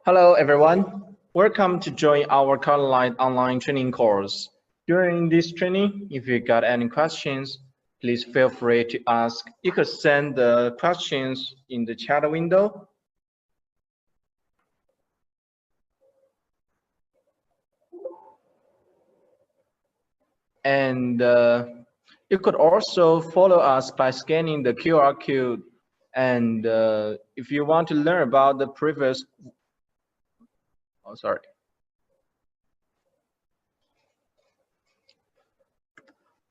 Hello everyone, welcome to join our Colorlight online training course. During this training, if you got any questions, please feel free to ask. You could send the questions in the chat window. And you could also follow us by scanning the QR code. And if you want to learn about the previous,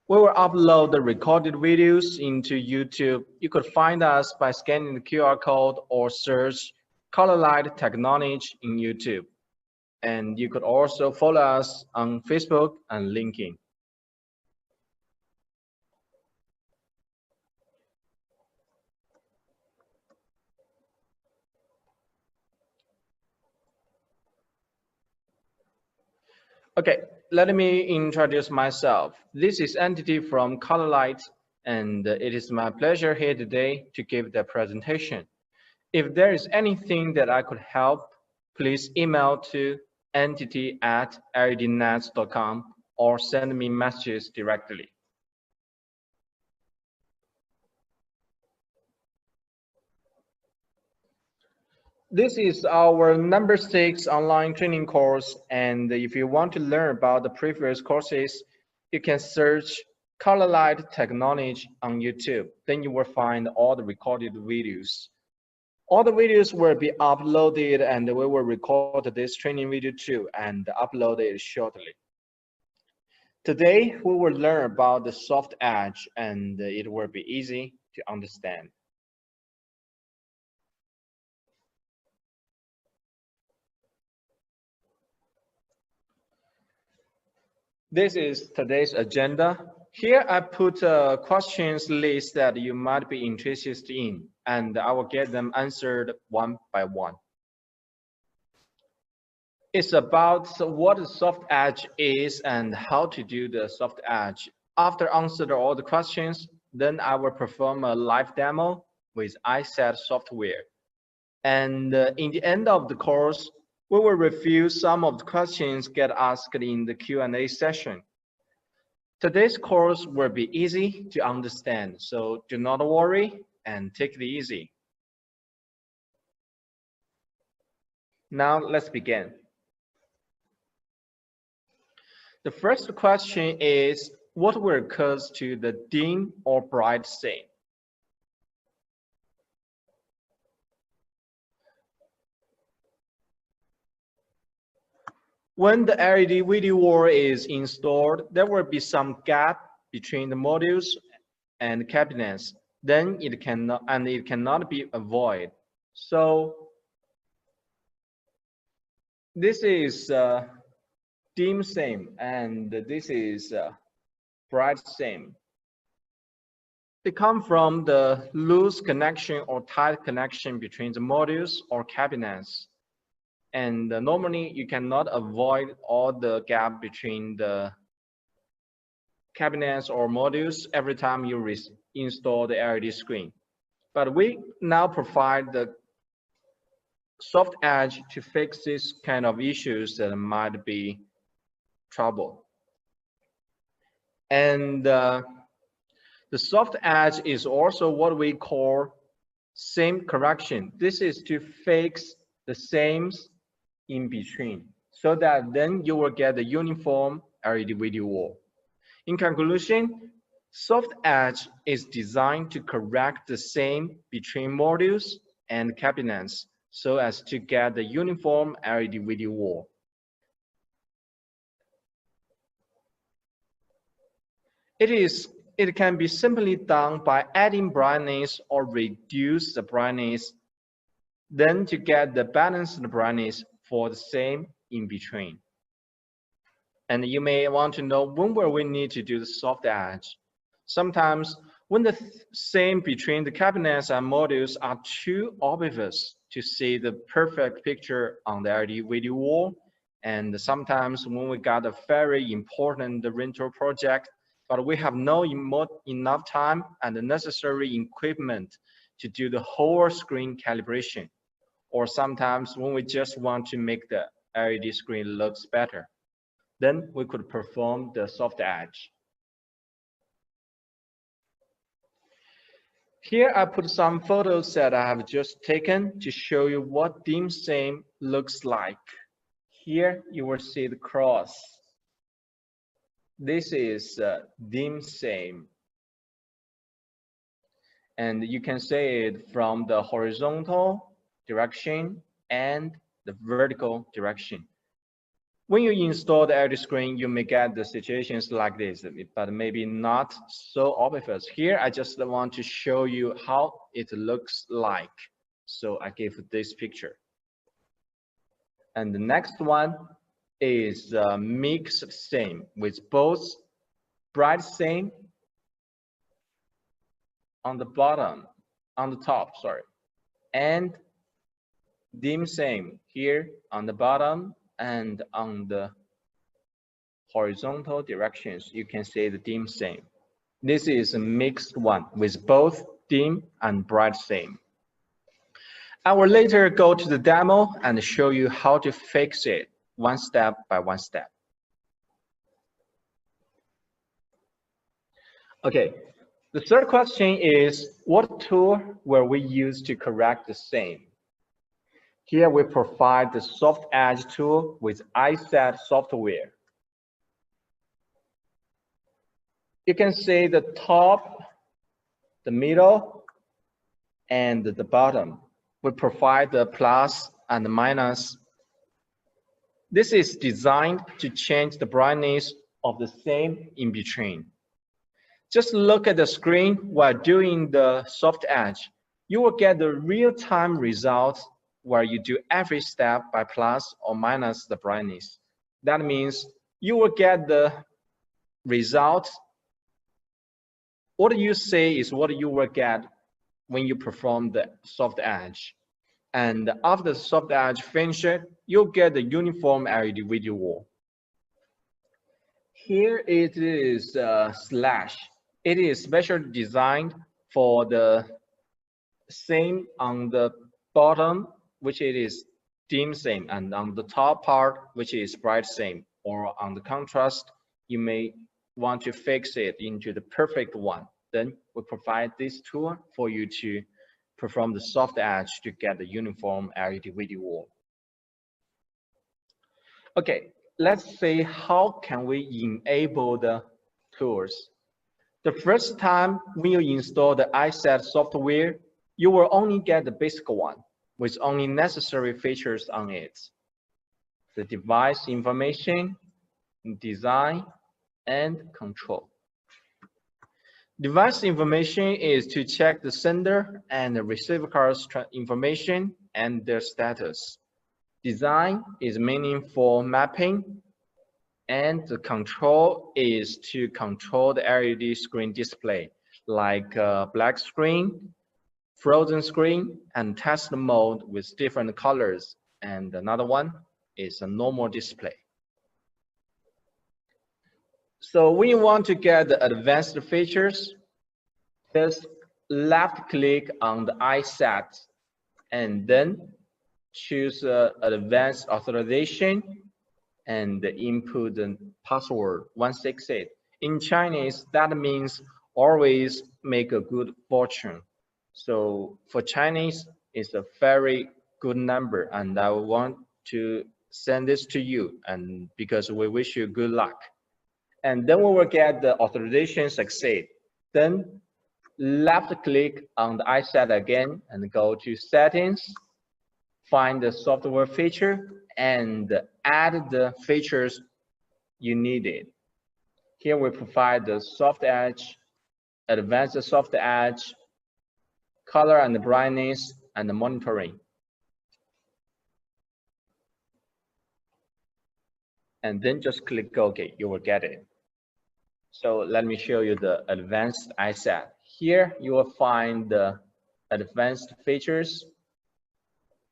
we will upload the recorded videos into YouTube. You could find us by scanning the QR code or search Colorlight Technology in YouTube. And you could also follow us on Facebook and LinkedIn. Okay, let me introduce myself. This is Entity from Colorlight, and it is my pleasure here today to give the presentation. If there is anything that I could help, please email to entity@lednets.com or send me messages directly. This is our number 6 online training course, and if you want to learn about the previous courses, you can search Colorlight Technology on YouTube. Then you will find all the recorded videos. All the videos will be uploaded, and we will record this training video too and upload it shortly. Today, we will learn about the soft edge, and it will be easy to understand. This is today's agenda. Here I put a questions list that you might be interested in, and I will get them answered one by one. It's about what the soft edge is and how to do the soft edge. After answering all the questions, then I will perform a live demo with iSet software. And in the end of the course, we will review some of the questions get asked in the Q&A session. Today's course will be easy to understand, so do not worry and take it easy. Now let's begin. The first question is, what will cause to the dim or bright scene? When the LED video wall is installed, there will be some gap between the modules and cabinets. Then it cannot be avoided. So this is dim seam, and this is bright seam. They come from the loose connection or tight connection between the modules or cabinets. And normally you cannot avoid all the gap between the cabinets or modules every time you install the LED screen. But we now provide the soft edge to fix this kind of issues that might be trouble. And the soft edge is also what we call seam correction. This is to fix the seams in between, so that then you will get the uniform LED video wall. In conclusion, soft edge is designed to correct the seam between modules and cabinets so as to get the uniform LED video wall. It can be simply done by adding brightness or reduce the brightness, then to get the balanced brightness for the same in between. And you may want to know, when will we need to do the soft edge? Sometimes when the seam between the cabinets and modules are too obvious to see the perfect picture on the LED video wall, and sometimes when we got a very important rental project, but we have no enough time and the necessary equipment to do the whole screen calibration. or sometimes when we just want to make the LED screen looks better, then we could perform the soft edge. Here I put some photos that I have just taken to show you what dim same looks like. Here you will see the cross. This is dim same. And you can see it from the horizontal direction and the vertical direction. When you install the LED screen, you may get the situations like this, but maybe not so obvious. Here, I just want to show you how it looks like. So I give this picture. And the next one is mixed same with both bright same on the bottom, on the top, sorry, and dim same here on the bottom and on the horizontal directions. You can see the dim same. This is a mixed one with both dim and bright same. I will later go to the demo and show you how to fix it one step by one step. Okay, the third question is, what tool will we use to correct the same? Here we provide the soft edge tool with iSet software. You can see the top, the middle, and the bottom. We provide the plus and the minus. This is designed to change the brightness of the same in between. Just look at the screen while doing the soft edge. You will get the real-time results where you do every step by plus or minus the brightness. That means you will get the results. What you say is what you will get when you perform the soft edge. And after the soft edge finishes, you'll get the uniform LED video wall. Here it is slash. It is specially designed for the same on the bottom, which it is dim same, and on the top part, which is bright same, or on the contrast, you may want to fix it into the perfect one. Then we provide this tool for you to perform the soft edge to get the uniform LED video wall. Okay, let's see how can we enable the tools. The first time when you install the iSet software, you will only get the basic one with only necessary features on it. The device information, design, and control. Device information is to check the sender and the receiver card's information and their status. Design is meaning for mapping, and the control is to control the LED screen display, like black screen, frozen screen, and test mode with different colors. And another one is a normal display. So when you want to get the advanced features, just left click on the iSet and then choose advanced authorization and input the password 168. In Chinese, that means always make a good fortune. So for Chinese, it's a very good number, and I want to send this to you, and because we wish you good luck. And then we will get the authorization succeed. Then left click on the iSet again and go to settings, find the software feature and add the features you needed. Here we provide the soft edge, advanced soft edge, color and brightness, and the monitoring. And then just click OK, you will get it. So let me show you the advanced iSet. Here you will find the advanced features,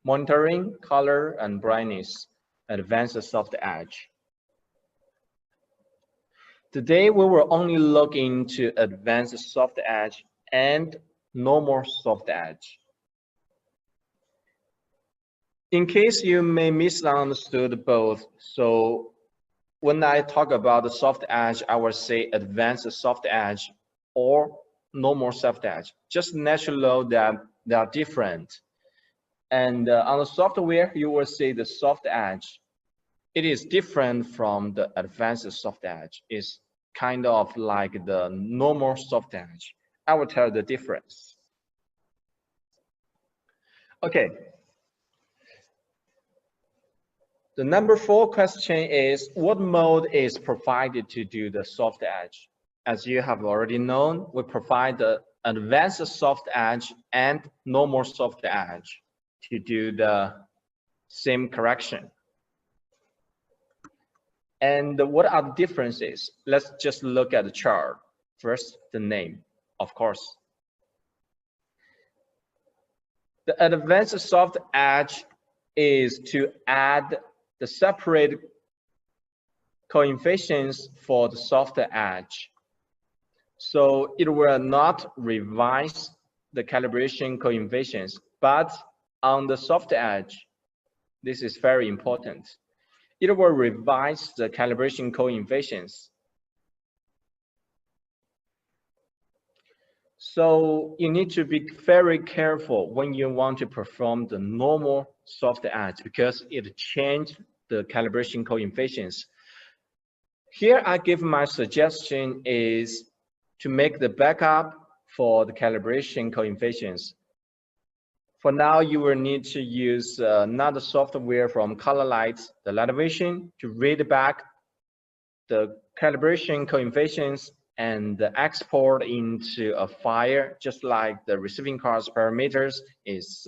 monitoring, color, and brightness, advanced soft edge. Today we will only look into advanced soft edge and normal soft edge. In case you may misunderstood both, so when I talk about the soft edge, I will say advanced soft edge or normal soft edge. Just naturally know that they are different. And on the software, you will see the soft edge. It is different from the advanced soft edge. It's kind of like the normal soft edge. I will tell the difference. Okay. The number 4 question is, what mode is provided to do the soft edge? As you have already known, we provide the advanced soft edge and normal soft edge to do the same correction. And what are the differences? Let's just look at the chart. First, the name, of course. The advanced soft edge is to add the separate coefficients for the soft edge. So it will not revise the calibration coefficients, but on the soft edge, this is very important. It will revise the calibration coefficients. So you need to be very careful when you want to perform the normal soft edge because it changed the calibration coefficients. Here I give my suggestion is to make the backup for the calibration coefficients. For now, you will need to use another software from Colorlight LED to read back the calibration coefficients and export into a file, just like the receiving card's parameters is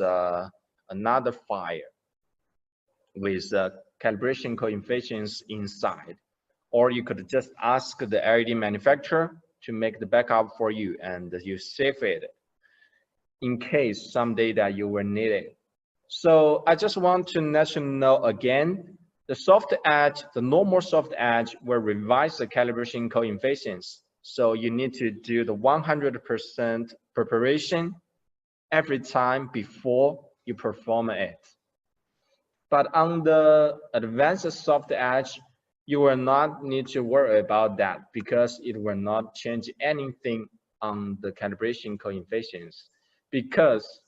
another file with calibration coefficients inside. Or you could just ask the LED manufacturer to make the backup for you and you save it in case someday that you will need it. So I just want to let you know again, the soft edge, the normal soft edge will revise the calibration coefficients. So you need to do the 100% preparation every time before you perform it. But on the advanced soft edge, you will not need to worry about that because it will not change anything on the calibration coefficients. Because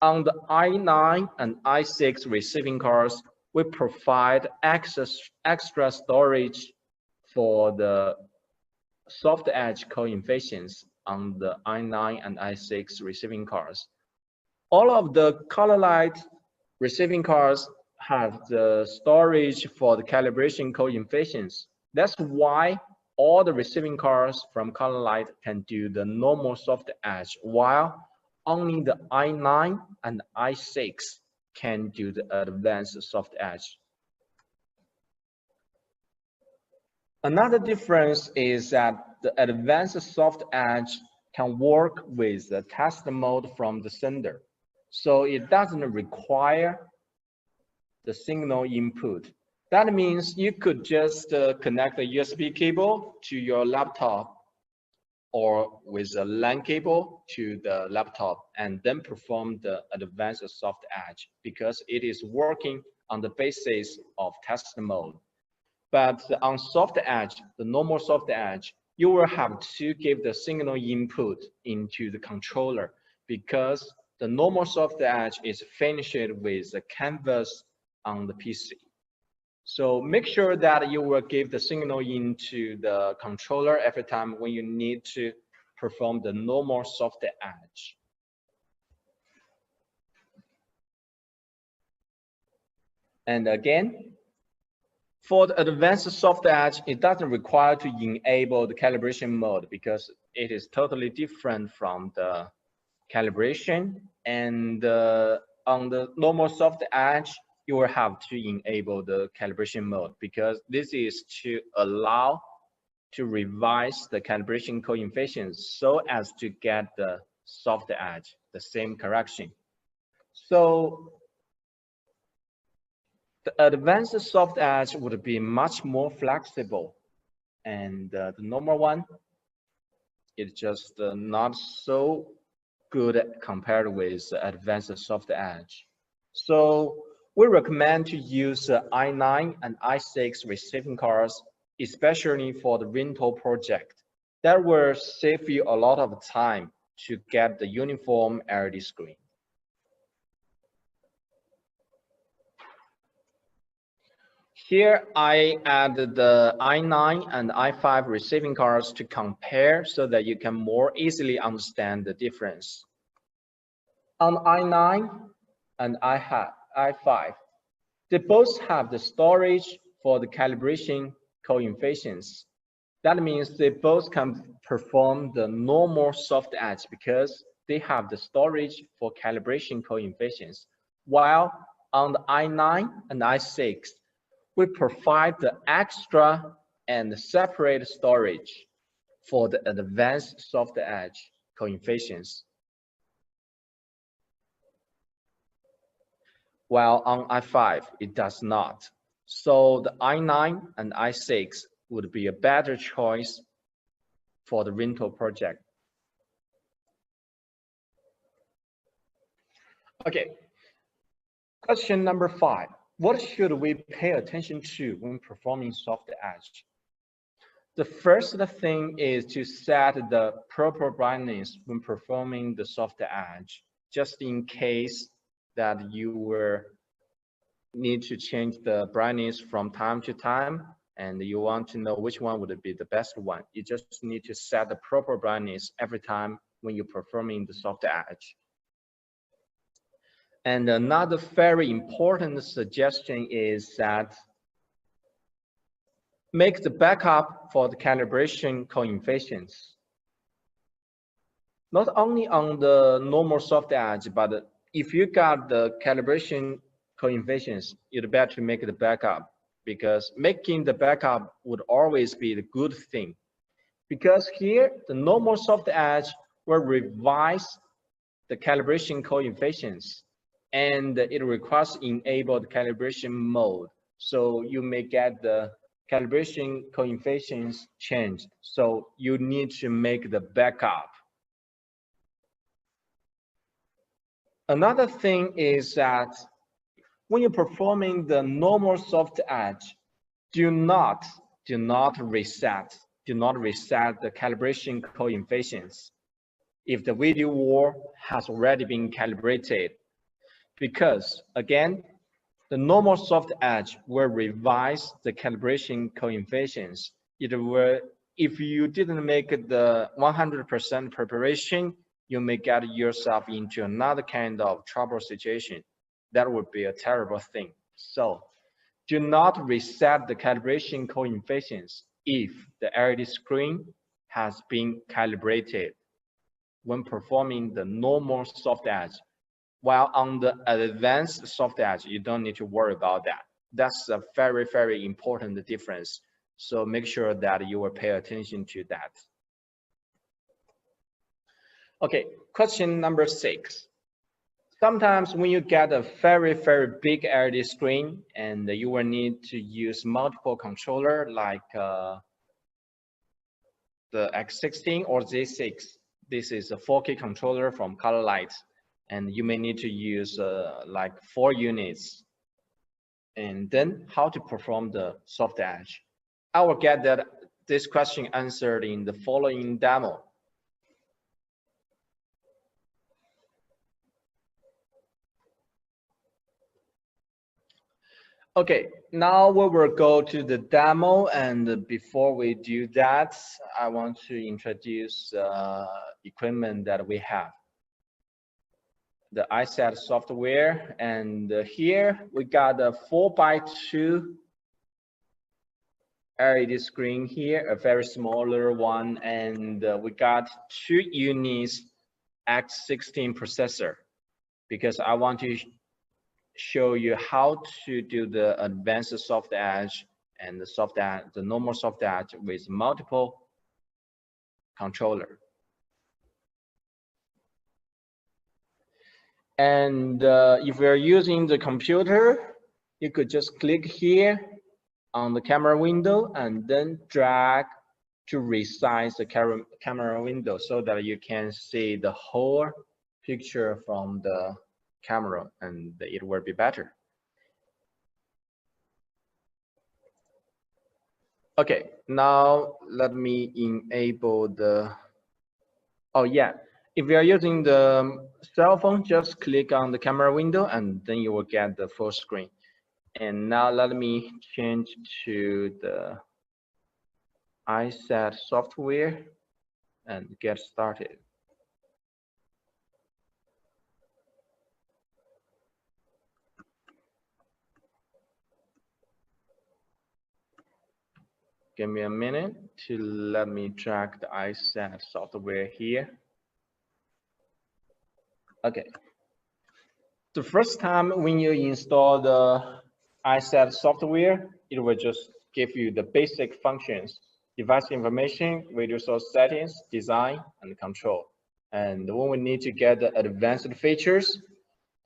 on the i9 and i6 receiving cards, we provide extra storage for the soft edge coefficients on the i9 and i6 receiving cards. All of the Colorlight receiving cards have the storage for the calibration coefficients. That's why all the receiving cards from Colorlight can do the normal soft edge, while only the i9 and i6 can do the advanced soft edge. Another difference is that the advanced soft edge can work with the test mode from the sender. So it doesn't require the signal input. That means you could just connect a USB cable to your laptop or with a LAN cable to the laptop and then perform the advanced soft edge because it is working on the basis of test mode. But on soft edge, the normal soft edge, you will have to give the signal input into the controller because the normal soft edge is finished with the canvas on the PC. So make sure that you will give the signal into the controller every time when you need to perform the normal soft edge. And again, for the advanced soft edge, it doesn't require to enable the calibration mode because it is totally different from the calibration. And on the normal soft edge, you will have to enable the calibration mode because this is to allow to revise the calibration coefficients so as to get the soft edge, the same correction. So the advanced soft edge would be much more flexible, and the normal one is just not so good compared with the advanced soft edge. So We recommend to use I9 and I6 receiving cards, especially for the rental project. That will save you a lot of time to get the uniform LED screen. Here I added the I9 and I5 receiving cards to compare so that you can more easily understand the difference. On I9 and I5, they both have the storage for the calibration coefficients. That means they both can perform the normal soft edge because they have the storage for calibration coefficients. While on the I9 and I6, we provide the extra and separate storage for the advanced soft edge coefficients. While on I5, it does not. So the I9 and I6 would be a better choice for the rental project. Okay, question number 5. What should we pay attention to when performing soft edge? The first thing is to set the proper brightness when performing the soft edge, just in case that you will need to change the brightness from time to time and you want to know which one would be the best one. You just need to set the proper brightness every time when you're performing the soft edge. And another very important suggestion is that make the backup for the calibration coefficients. Not only on the normal soft edge, but if you got the calibration coefficients, you'd better make the backup because making the backup would always be the good thing. Because here, the normal soft edge will revise the calibration coefficients and it requires enabled calibration mode. So you may get the calibration coefficients changed. So you need to make the backup. Another thing is that when you're performing the normal soft edge, do not reset the calibration coefficients if the video wall has already been calibrated. Because again, the normal soft edge will revise the calibration coefficients. If you didn't make the 100% preparation, you may get yourself into another kind of trouble situation. That would be a terrible thing. So do not reset the calibration coefficients if the LED screen has been calibrated when performing the normal soft edge. While on the advanced soft edge, you don't need to worry about that. That's a very, very important difference. So make sure that you will pay attention to that. Okay, question number 6. Sometimes when you get a very, very big LED screen and you will need to use multiple controller like the X16 or Z6. This is a 4K controller from Colorlight, and you may need to use like 4 units. And then how to perform the soft edge? I will get this question answered in the following demo. Okay, now we will go to the demo, and before we do that, I want to introduce equipment that we have. The iSet software, and here we got a 4x2 LED screen here, a very smaller one, and we got 2 units X16 processor because I want to show you how to do the advanced soft edge and the normal soft edge with multiple controller. And if you're using the computer, you could just click here on the camera window and then drag to resize the camera window so that you can see the whole picture from the camera and it will be better. Okay, now let me enable the, oh yeah, if you are using the cell phone, just click on the camera window and then you will get the full screen. And now let me change to the iSet software and get started. Give me a minute to let me drag the iSet software here. Okay. The first time when you install the iSet software, it will just give you the basic functions: device information, radio source settings, design, and control. And when we need to get the advanced features,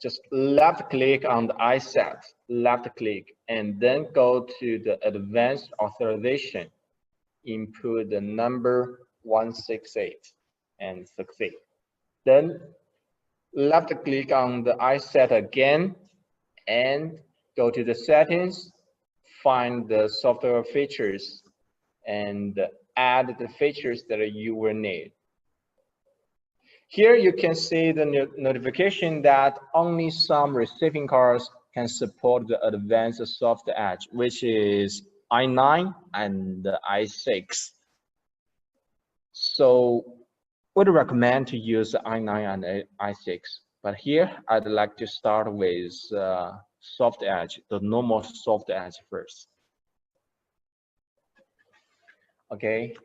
just left click on the iSet, left click, and then go to the advanced authorization. Input the number 168 and succeed. Then left click on the iSet again and go to the settings, find the software features and add the features that you will need. Here you can see the notification that only some receiving cards can support the advanced soft edge, which is i9 and i6. So would recommend to use i9 and i6, but here I'd like to start with soft edge, the normal soft edge first. Okay,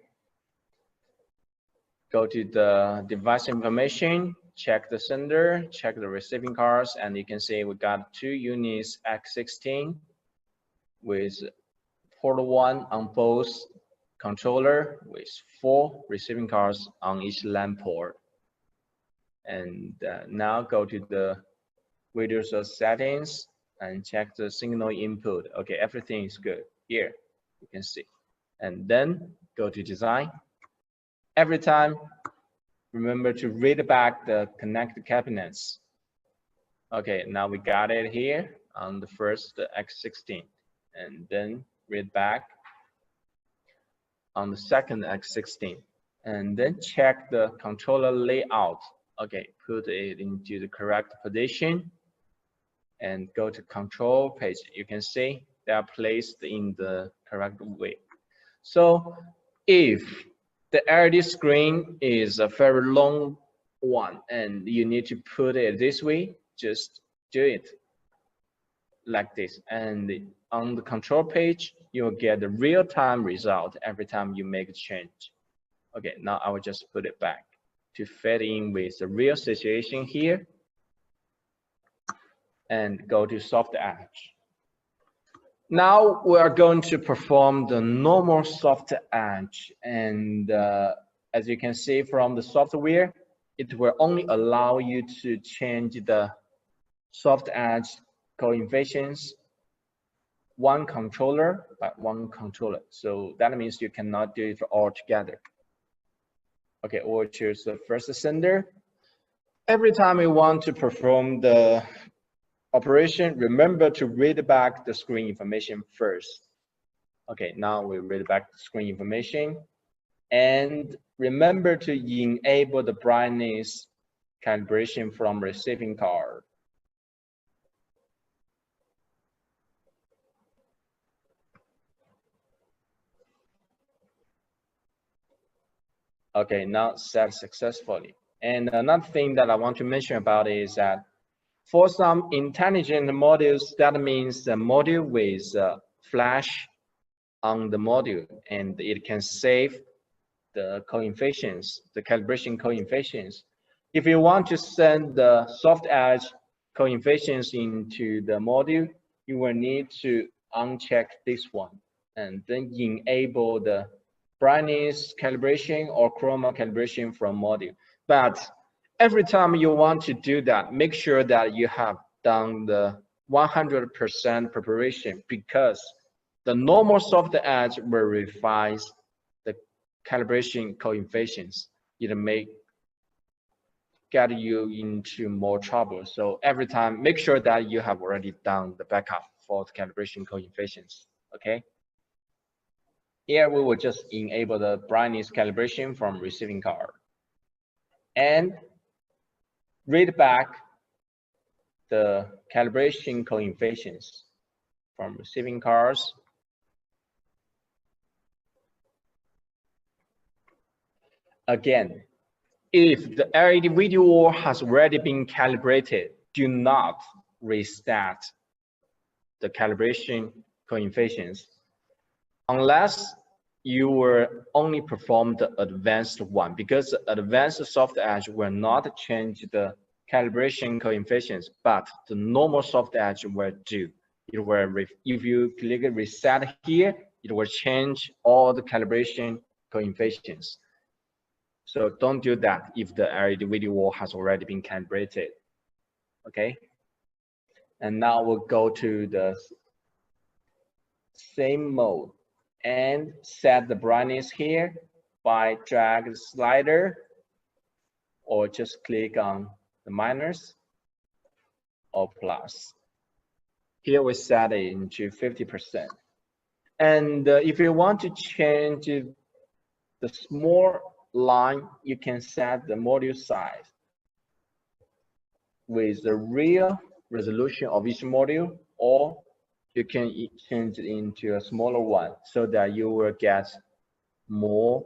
go to the device information, check the sender, check the receiving cards, and you can see we got 2 units X16 with port 1 on both controller with 4 receiving cards on each LAN port. And now go to the video source settings and check the signal input. Okay, everything is good here, you can see. And then go to design. Every time, remember to read back the connected cabinets. Okay, now we got it here on the first X16, and then read back on the second X16, and then check the controller layout. Okay, put it into the correct position and go to control page. You can see they are placed in the correct way. So if the LED screen is a very long one and you need to put it this way, just do it like this. And on the control page, you'll get the real-time result every time you make a change. Okay, now I will just put it back to fit in with the real situation here and go to soft edge. Now we are going to perform the normal soft edge, and as you can see from the software, it will only allow you to change the soft edge coefficients one controller by one controller. So that means you cannot do it all together. Okay, we'll choose the first sender. Every time we want to perform the operation, remember to read back the screen information first. Okay, now we read back the screen information. And remember to enable the brightness calibration from receiving card. Okay, now set successfully. And another thing that I want to mention about is that for some intelligent modules, that means the module with flash on the module, and it can save the coefficients, the calibration coefficients. If you want to send the soft edge coefficients into the module, you will need to uncheck this one and then enable the brightness calibration or chroma calibration from module. But every time you want to do that, make sure that you have done the 100% preparation, because the normal soft edge will revise the calibration coefficients. It may get you into more trouble. So every time, make sure that you have already done the backup for the calibration coefficients. Okay. Here we will just enable the brightness calibration from receiving card and read back the calibration coefficients from receiving cards. Again, if the LED video wall has already been calibrated, do not reset the calibration coefficients unless you will only perform the advanced one, because the advanced soft edge will not change the calibration coefficients, but the normal soft edge will do. It will, if you click reset here, it will change all the calibration coefficients. So don't do that if the LED video wall has already been calibrated. Okay. And now we'll go to the same mode and set the brightness here by drag the slider or just click on the minus or plus. Here we set it into 50%. And if you want to change the small line, you can set the module size with the real resolution of each module, or you can change it into a smaller one so that you will get more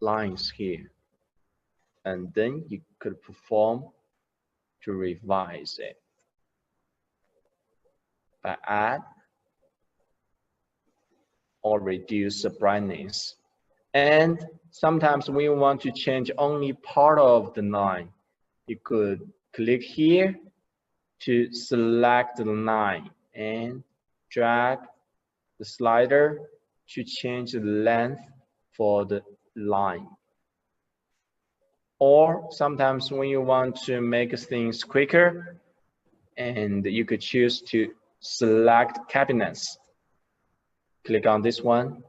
lines here. And then you could perform to revise it by add or reduce the brightness. And sometimes when you want to change only part of the line, you could click here to select the line and drag the slider to change the length for the line. Or sometimes when you want to make things quicker, and you could choose to select cabinets. Click on this one.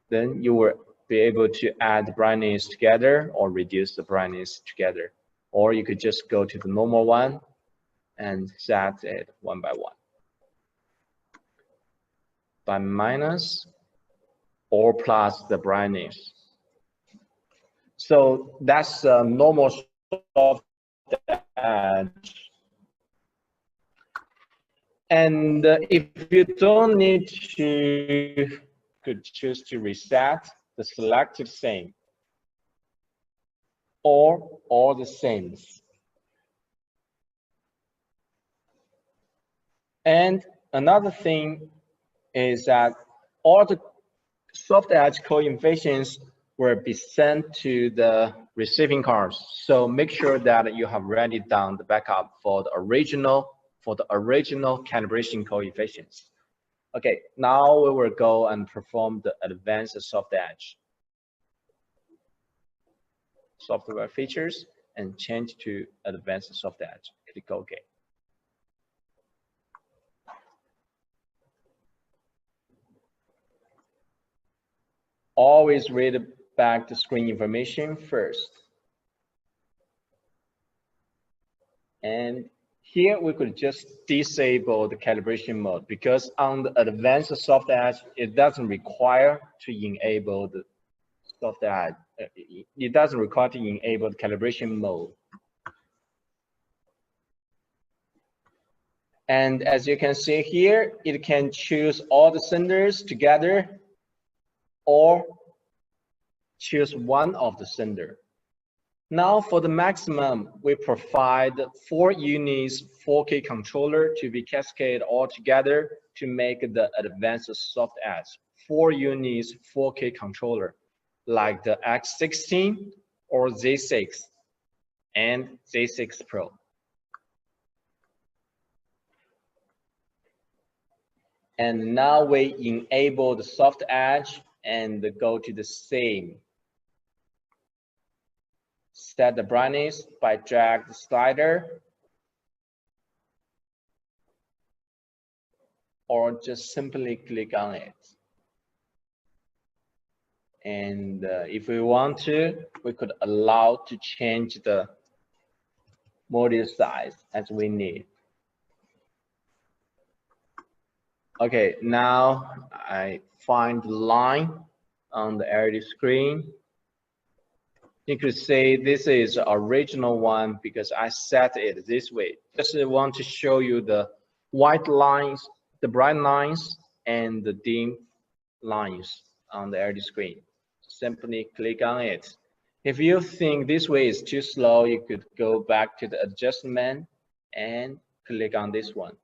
Then you will be able to add the brightness together or reduce the brightness together. Or you could just go to the normal one and set it one by one. By minus or plus the brightness. So that's a normal soft edge. And if you don't need to, could choose to reset the selected same or all the sames. And another thing is that all the soft edge coefficients will be sent to the receiving cards. So make sure that you have already done the backup for the original calibration coefficients. Okay, now we will go and perform the advanced soft edge software features and change to advanced soft edge. Click OK. Always read back the screen information first. And here we could just disable the calibration mode, because on the advanced soft edge, it doesn't require to enable the soft edge. It doesn't require to enable the calibration mode. And as you can see here, it can choose all the senders together or choose one of the sender. Now for the maximum, we provide 4 units 4K controller to be cascaded all together to make the advanced soft edge. 4 units 4K controller, like the X16 or Z6 and Z6 Pro. And now we enable the soft edge and go to the same. Set the brightness by drag the slider, or just simply click on it. And if we want to, we could allow to change the module size as we need. Okay, now I find the line on the LED screen. You could say this is the original one because I set it this way. Just want to show you the white lines, the bright lines, and the dim lines on the LED screen. Simply click on it. If you think this way is too slow, you could go back to the adjustment and click on this one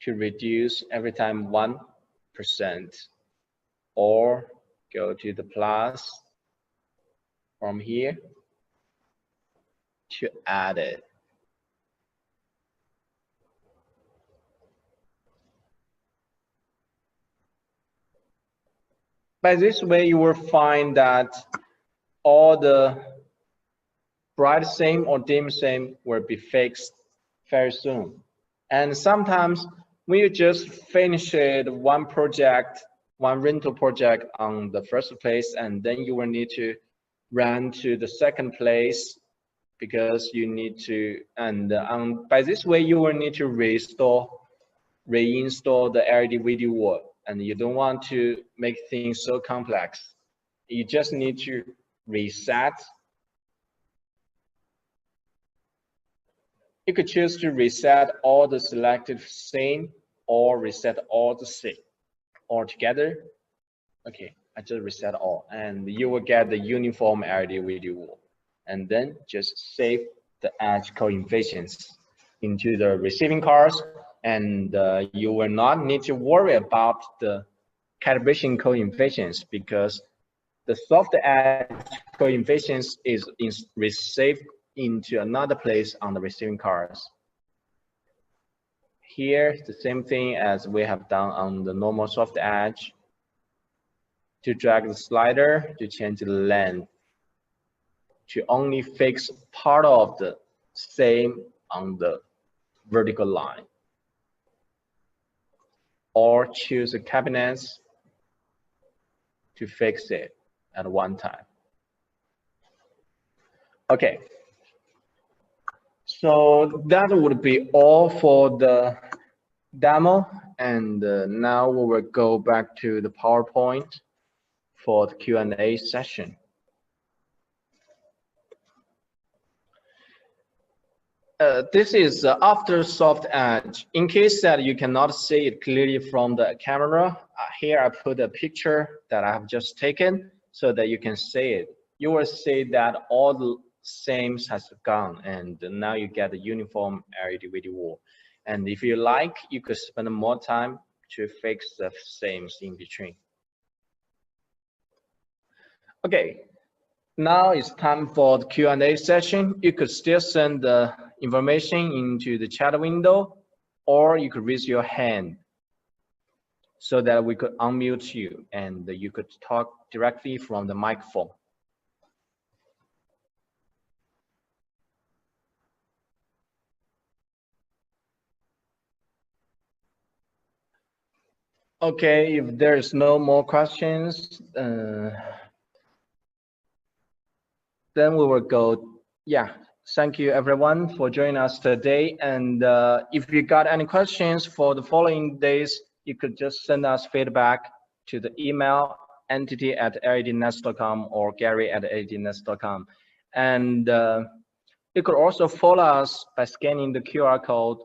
to reduce every time 1%, or go to the plus from here to add it. By this way, you will find that all the bright same or dim same will be fixed very soon. And sometimes when you just finish one project, one rental project on the first place, and then you will need to run to the second place because you need to, and by this way you will need to reinstall the LED video wall, and you don't want to make things so complex. You just need to reset. You could choose to reset all the selected scene or reset all the scene all together. Okay, I just reset all, and you will get the uniform LED video wall. And then just save the edge coefficients into the receiving cards, and you will not need to worry about the calibration coefficients because the soft edge coefficients is received into another place on the receiving cards. Here, the same thing as we have done on the normal soft edge. To drag the slider to change the length, to only fix part of the same on the vertical line, or choose the cabinets to fix it at one time. Okay, so that would be all for the demo, and now we will go back to the PowerPoint for the Q&A session. This is after soft edge. In case that you cannot see it clearly from the camera, here I put a picture that I have just taken so that you can see it. You will see that all the sames has gone, and now you get a uniform LED video wall. And if you like, you could spend more time to fix the sames in between. Okay, now it's time for the Q&A session. You could still send the information into the chat window, or you could raise your hand so that we could unmute you and you could talk directly from the microphone. Okay, if there's no more questions, then we will go. Yeah, thank you everyone for joining us today. And if you got any questions for the following days, you could just send us feedback to the email entity@lednest.com or gary@lednest.com. And you could also follow us by scanning the QR code